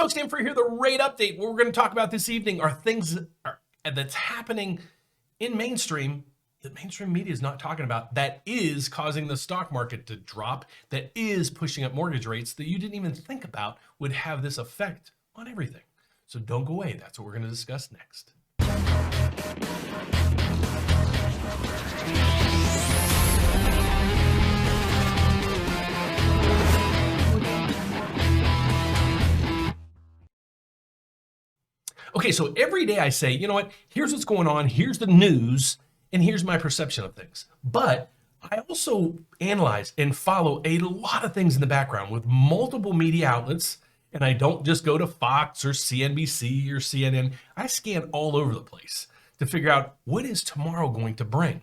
folks, Dan Frio here, the rate update. What we're going to talk about this evening are things that's happening in mainstream that mainstream media is not talking about, that is causing the stock market to drop, that is pushing up mortgage rates that you didn't even think about would have this effect on everything. So don't go away. That's what we're going to discuss next. Okay, so every day I say, you know what, here's what's going on, here's the news, and here's my perception of things. But I also analyze and follow a lot of things in the background with multiple media outlets, and I don't just go to Fox or CNBC or CNN. I scan all over the place to figure out what is tomorrow going to bring.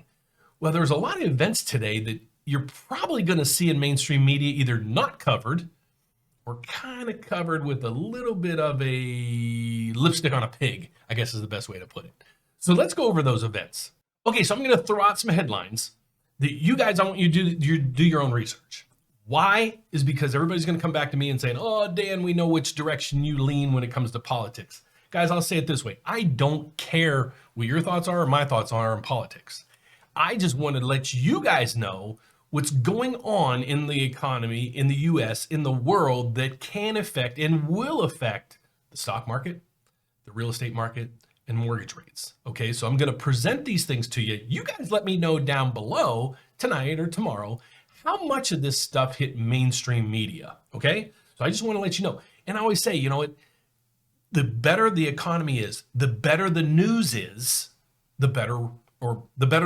Well, there's a lot of events today that you're probably going to see in mainstream media either not covered or kind of covered with a little bit of a lipstick on a pig, I guess is the best way to put it. So let's go over those events. Okay, so I'm going to throw out some headlines that you guys, I want you to do your own research. Why? Is because everybody's going to come back to me and saying, oh, Dan, we know which direction you lean when it comes to politics. Guys, I'll say it this way. I don't care what your thoughts are or my thoughts are on politics. I just wanted to let you guys know what's going on in the economy, in the US, in the world that can affect and will affect the stock market, the real estate market, and mortgage rates. Okay, so I'm going to present these things to you. You guys let me know down below tonight or tomorrow how much of this stuff hit mainstream media. Okay, so I just want to let you know. And I always say, you know what, the better the economy is, the better the news is, the better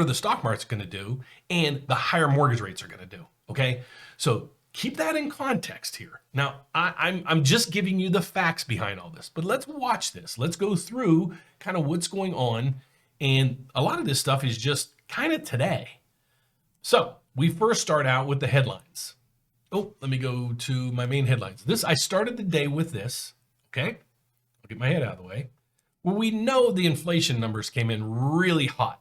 the stock market's going to do, and the higher mortgage rates are going to do. Okay, so keep that in context here. Now, I'm just giving you the facts behind all this, but let's watch this. Let's go through kind of what's going on, and a lot of this stuff is just kind of today. So we first start out with the headlines. Oh, let me go to my main headlines. I started the day with this. Okay, I'll get my head out of the way. Well, we know the inflation numbers came in really hot.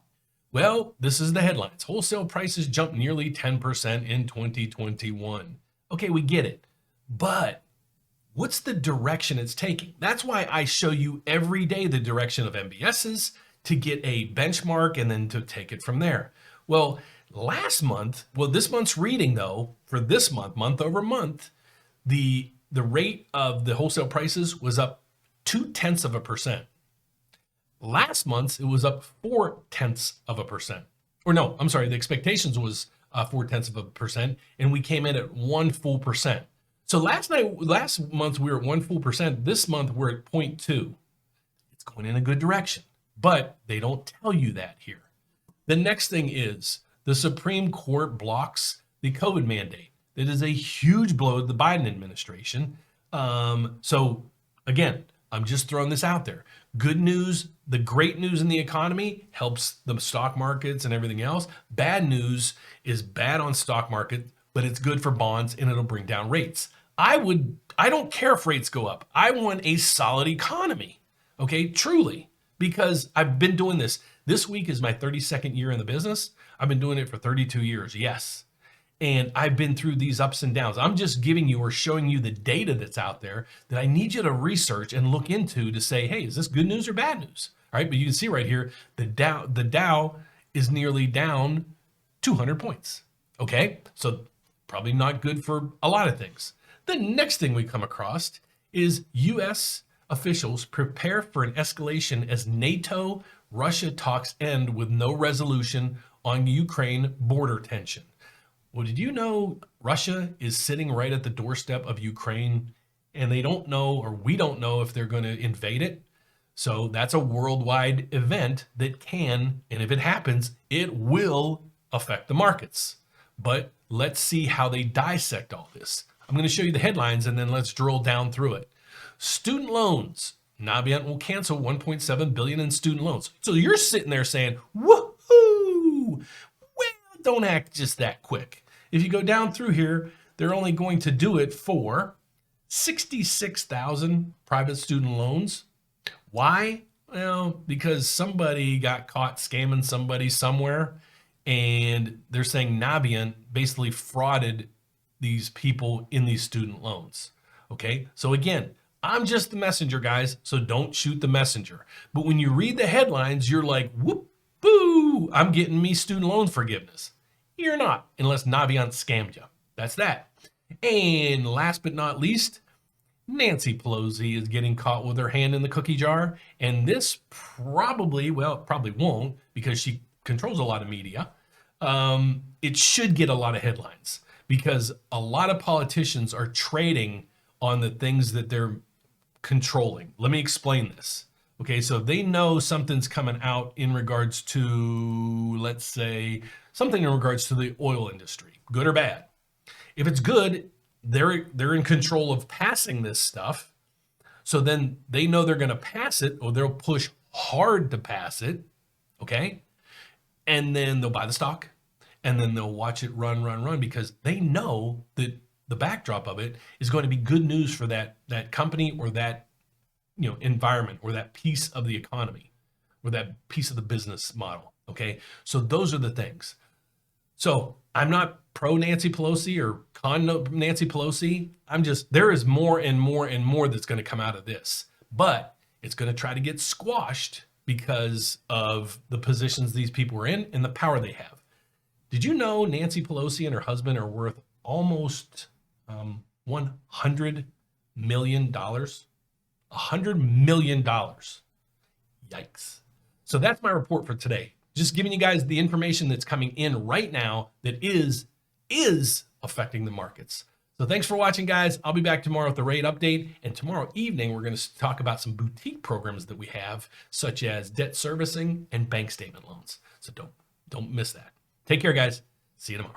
Well, this is the headlines. Wholesale prices jumped nearly 10% in 2021. Okay, we get it. But what's the direction it's taking? That's why I show you every day the direction of MBSs to get a benchmark and then to take it from there. Well, this month's reading though, for this month, month over month, the rate of the wholesale prices was up 0.2%. Last month, it was up 0.4%. Or no, I'm sorry, the expectations was 0.4%, and we came in at 1 full percent. So last month we were at 1 full percent. This month we're at 0.2. It's going in a good direction, but they don't tell you that here. The next thing is the Supreme Court blocks the COVID mandate. That is a huge blow to the Biden administration. So again, I'm just throwing this out there. Good news, the great news in the economy helps the stock markets and everything else. Bad news is bad on stock market, but it's good for bonds and it'll bring down rates. I don't care if rates go up. I want a solid economy. Okay, truly, because I've been doing this. This week is my 32nd year in the business. I've been doing it for 32 years. Yes. And I've been through these ups and downs. I'm just giving you or showing you the data that's out there that I need you to research and look into to say, hey, is this good news or bad news? All right, but you can see right here, the Dow is nearly down 200 points. Okay, so probably not good for a lot of things. The next thing we come across is U.S. officials prepare for an escalation as NATO-Russia talks end with no resolution on Ukraine border tension. Well, did you know Russia is sitting right at the doorstep of Ukraine and they don't know, or we don't know, if they're going to invade it? So that's a worldwide event that can, and if it happens, it will affect the markets. But let's see how they dissect all this. I'm going to show you the headlines and then let's drill down through it. Student loans. Navient will cancel $1.7 billion in student loans. So you're sitting there saying, woohoo! Well, don't act just that quick. If you go down through here, they're only going to do it for 66,000 private student loans. Why? Well, because somebody got caught scamming somebody somewhere, and they're saying Navient basically frauded these people in these student loans. Okay, so again, I'm just the messenger, guys, so don't shoot the messenger. But when you read the headlines, you're like, whoop, boo, I'm getting me student loan forgiveness. You're not, unless Navient scammed you. That's that. And last but not least, Nancy Pelosi is getting caught with her hand in the cookie jar. And this probably, well, it probably won't because she controls a lot of media. It should get a lot of headlines because a lot of politicians are trading on the things that they're controlling. Let me explain this. Okay, so they know something's coming out in regards to, let's say, something in regards to the oil industry, good or bad. If it's good, they're in control of passing this stuff. So then they know they're going to pass it, or they'll push hard to pass it. Okay, and then they'll buy the stock, and then they'll watch it run because they know that the backdrop of it is going to be good news for that company or that environment or that piece of the economy or that piece of the business model. Okay, so those are the things. So I'm not pro Nancy Pelosi or con Nancy Pelosi. I'm just, there is more and more and more that's going to come out of this, but it's going to try to get squashed because of the positions these people are in and the power they have. Did you know Nancy Pelosi and her husband are worth almost $100 million? $100 million. Yikes. So that's my report for today. Just giving you guys the information that's coming in right now that is affecting the markets. So thanks for watching, guys. I'll be back tomorrow with the rate update. And tomorrow evening, we're going to talk about some boutique programs that we have, such as debt servicing and bank statement loans. So don't miss that. Take care, guys. See you tomorrow.